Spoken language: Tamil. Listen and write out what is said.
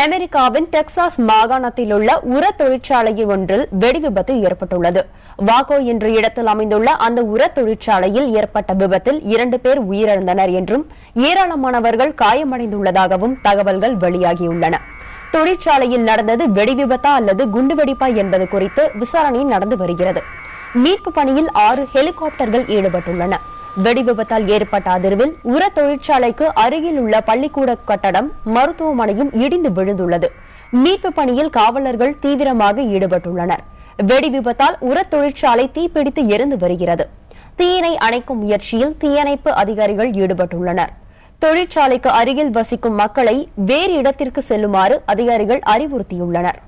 அமெரிக்காவின் டெக்சாஸ் மாகாணத்தில் உள்ள உர தொழிற்சாலையில் ஒன்றில் வெடி விபத்து ஏற்பட்டுள்ளது. வாகோ என்ற இடத்தில் அமைந்துள்ள அந்த உர தொழிற்சாலையில் ஏற்பட்ட விபத்தில் 2 பேர் உயிரிழந்தனர் என்றும் ஏராளமானவர்கள் காயமடைந்துள்ளதாகவும் தகவல்கள் வெளியாகியுள்ளன. தொழிற்சாலையில் நடந்தது வெடி விபத்தா அல்லது குண்டுவெடிப்பா என்பது குறித்து விசாரணை நடந்து வருகிறது. மீட்பு பணியில் 6 ஹெலிகாப்டர்கள் ஈடுபட்டுள்ளன. வெடி விபத்தால் ஏற்பட்ட அதிர்வில் உர தொழிற்சாலைக்கு அருகில் உள்ள பள்ளிக்கூட கட்டடம், மருத்துவமனையும் இடிந்து விழுந்துள்ளது. மீட்பு பணியில் காவலர்கள் தீவிரமாக ஈடுபட்டுள்ளனர். வெடி விபத்தால் உர தொழிற்சாலை தீப்பிடித்து எரிந்து வருகிறது. தீயினை அணைக்கும் முயற்சியில் தீயணைப்பு அதிகாரிகள் ஈடுபட்டுள்ளனர். தொழிற்சாலைக்கு அருகில் வசிக்கும் மக்களை வேறு இடத்திற்கு செல்லுமாறு அதிகாரிகள் அறிவுறுத்தியுள்ளனர்.